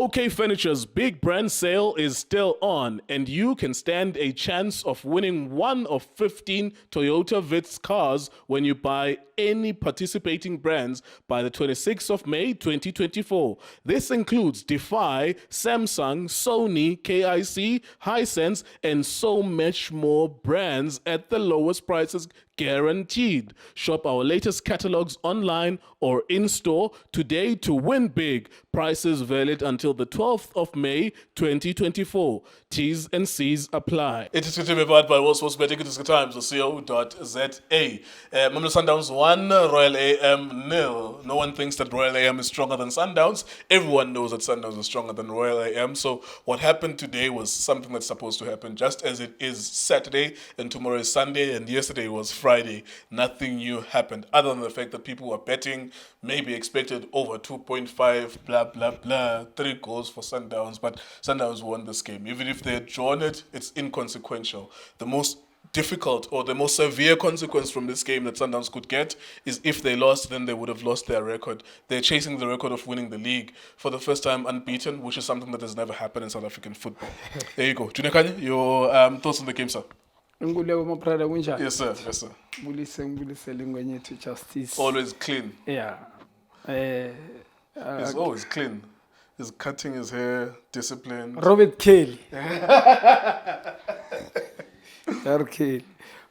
OK Furniture's big brand sale is still on, and you can stand a chance of winning one of 15 Toyota Vitz cars when you buy any participating brands by the 26th of May 2024. This includes Defy, Samsung, Sony, KIC, Hisense, and so much more brands at the lowest prices guaranteed. Shop our latest catalogs online or in store today to win big. Prices valid until the 12th of May 2024. T's and C's apply. It is written about by World Sports Betting. It is times co.za. Mamelodi Sundowns 1, Royal AM 0. No one thinks that Royal AM is stronger than Sundowns. Everyone knows that Sundowns is stronger than Royal AM. So what happened today was something that's supposed to happen, just as it is Saturday and tomorrow is Sunday and yesterday was Friday. Nothing new happened other than the fact that people were betting, maybe expected over 2.5, blah, blah, blah, 3 goals for Sundowns. But Sundowns won this game. Even if they had drawn it, it's inconsequential. The most difficult or the most severe consequence from this game that Sundowns could get is if they lost, then they would have lost their record. They're chasing the record of winning the league for the first time unbeaten, which is something that has never happened in South African football. There you go. Junior Kanye, your thoughts on the game, sir? Yes, sir. Yes, sir. Justice. Always clean. Yeah. He's always clean. He's cutting his hair, disciplined. Robert Kelly. Okay.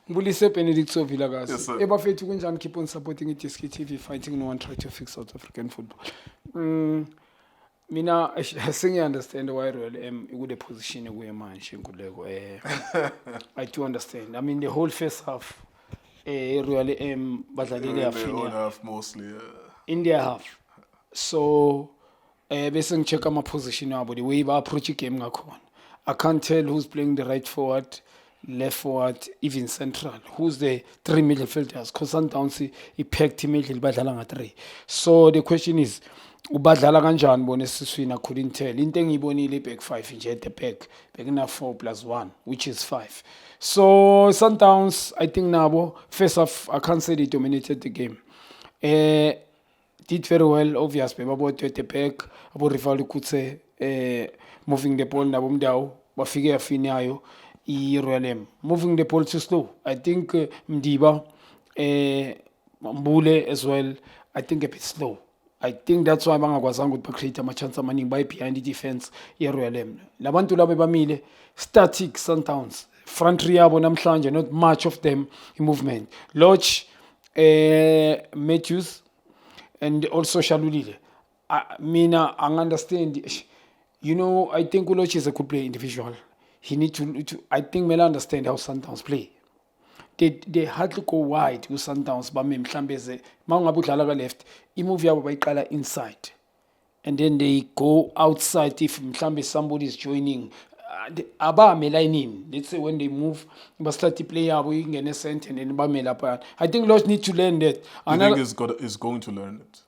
Mbulise Benedict Sovila guys. Yes, sir. Ebafethu kunjani keep on supporting iDSK TV fighting no one try to fix South African football. Mina I think I understand why Royal M with the position where man Shenkulego. I do understand. I mean the whole first half Royal M badlalile half mostly. In their half. So bese ngicheck my position now but the way I approach game ngakhona. I can't tell who's playing the right forward, left forward, even central. Who's the 3 midfielders? Because Sundowns he pegged midfield badlala nga 3. So the question is ubadlala kanjani bona esiswini I couldn't tell. Into engiyibonile back 5 nje at the back bekuna 4+1 which is 5. So Sundowns I think nabo first half I can't say they dominated the game. Did very well obviously about at the back abo Rivaldo Kutse moving the ball nabo mdawo bafike yafinayo Royal M moving the ball too slow. I think Mdiba Mbule as well I think a bit slow. I think that's why bangakwazanga ukuthi create ama chance amaningi by behind the defense ye Royal M. Labantu laba bamile static Sundowns front three yabo namhlanje not much of them in movement. Lodge Matthews and also Shalulile. Mina I understand. You know, I think Uloch is a good player individual. He need to I think Mela understand how Sundowns play. They hardly go wide with Sundowns, but me mhlambe ze mangabe udlala ka left, imove yabo bayiqala inside. And then they go outside if mhlambe somebody is joining. Abamela in. Let's say when they move, but start to play yabo ingene center and then bamela pa. I think Lodge need to learn that. Do you think is going to learn it?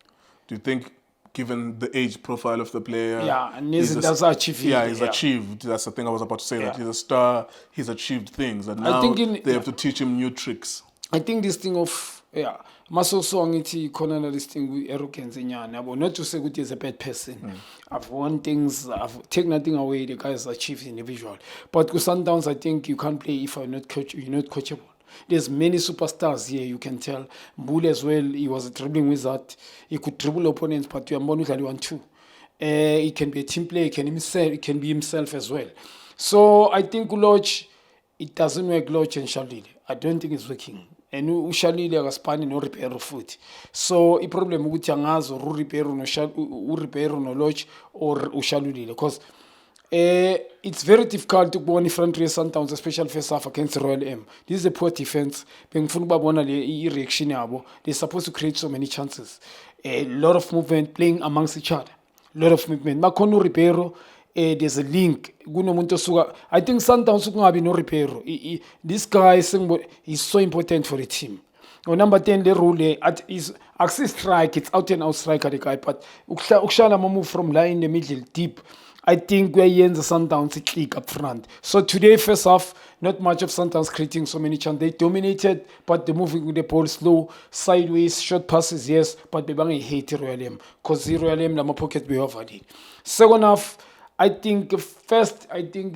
Do you think given the age profile of the player? Yeah, and he's achieved. Yeah, he's achieved. That's the thing I was about to say, that he's a star, he's achieved things. And now they have to teach him new tricks. I think this thing of, muscle song, it's this thing with arrogance in Yana. Not to say that he's a bad person. I've won things, I've taken nothing away, the guy has achieved individual. But with Sundowns, I think you can't play if you're not coachable. There's many superstars here, you can tell. Mbule as well, he was a dribbling wizard. He could dribble opponents, but you are more than 1-2. He can be a team player, he can be himself as well. So I think Lodge, it doesn't work Lodge and Shalile. I don't think it's working. And Shalile akaspani no repair foot. So the problem with Yangazo, repair no Lodge or Shalile. Because it's very difficult to go on front race Sundowns, especially first half against Royal M. This is a poor defense. They're supposed to create so many chances. A lot of movement, playing amongst each other. A lot of movement. Makono Ribeiro, there's a link. I think Sundowns no Ribeiro. This guy is so important for the team. Number 10, the rule is access strike. It's out and out striker the guy, but Ukshala move from line in the middle deep. I think kuyayenza Sundowns click up front. So today, first half, not much of Sundowns creating so many chances. They dominated, but they're moving with the ball slow, sideways, short passes, yes, but they bang hate Royal M because Royal M lama pocket be offered it. Second half, I think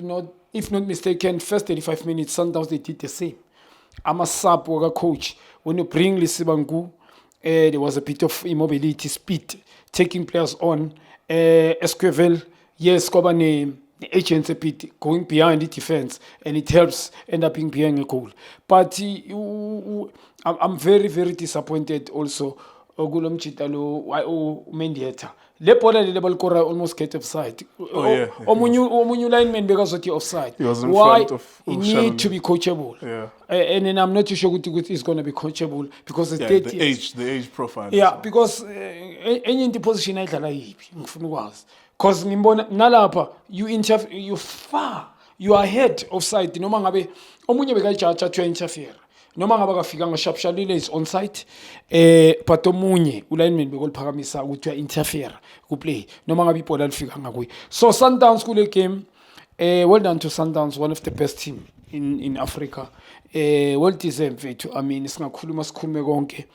not, if not mistaken, first 35 minutes, Sundowns they did the same. I'm a sub worker coach. When you bring Lisibangu, there was a bit of immobility, speed, taking players on. Esquivel, yes, Kobane, the agents a bit going behind the defense, and it helps end up being behind a goal. But I'm very, very disappointed also. Ogulom Chitalo, Mendieta. Le bola le ball kora almost get offside. Omunyu lineman because of the offside. He was in Why front of he Shannon. need to be coachable? Yeah. And then I'm not too sure Guti is going to be coachable because it's Yeah, 30 the age profile. as yeah, well. because any in the position ayidlala yipi ngifuna ukwazi. Because ngimbona nalapha you far you are ahead of side noma ngabe omunye bekajaja to interfere. Noma ngabe akafika ngashapshalile is on site but omunye ulineman bekoliphakamisa ukuthi uya interfere ku play noma ngabe ibhola lifika ngakuye. So Sundowns kule game well done to Sundowns, one of the best team in Africa. Well deserved. I mean, singakhuluma sikhulume konke.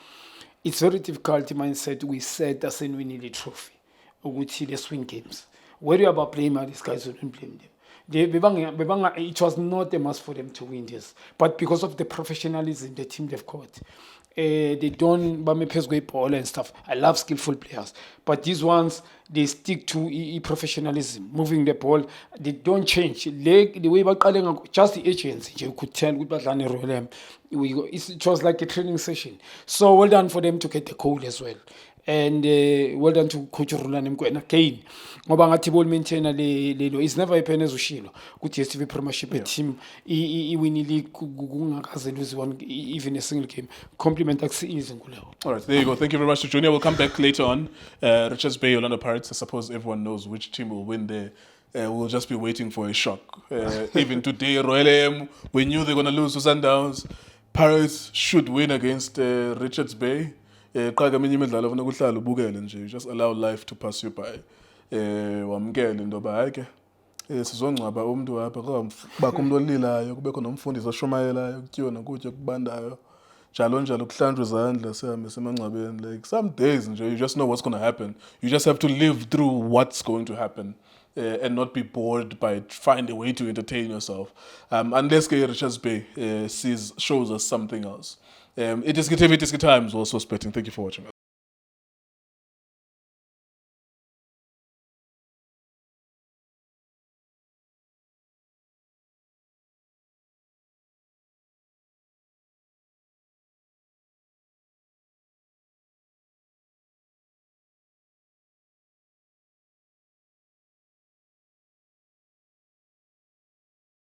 It's very difficult mindset we set as in we need a trophy. Ukuthi let's win games. Worry about playing these guys wouldn't blame them. It was not a must for them to win this. But because of the professionalism the team they've got, they don't play ball and stuff. I love skillful players. But these ones, they stick to professionalism, moving the ball. They don't change. The way just the agents, you could tell with Badlane Royal. It was like a training session. So well done for them to get the goal as well. And well done to Coach Rulani Mkwena again. Ngoba ngathi ball maintainer le is never happened as ushilo. Kuthi DStv Premiership team iwin league kungakaze lose one even a single game. Compliment akusizi nguleho. All right, there you go. Thank you very much to Junior. We'll come back later on. Richards Bay, Orlando Pirates. I suppose everyone knows which team will win there. We'll just be waiting for a shock. Even today, Royal AM, we knew they were going to lose to Sundowns. Pirates should win against Richards Bay. You just allow life to pass you by. Wamkele indoba hayike sizongcwaba umuntu apha bakho umuntu olilayo kubekho nomfundisi oshumayelayo kutyiwa nokutya kubandayo njalo kuhlanjwe izandla sihambe semangcwabeni. Like some days nje you just know what's going to happen. You just have to live through what's going to happen. And not be bored by it. Find a way to entertain yourself. Unless Richards Bay shows us something else. It is good times also spectating. Thank you for watching.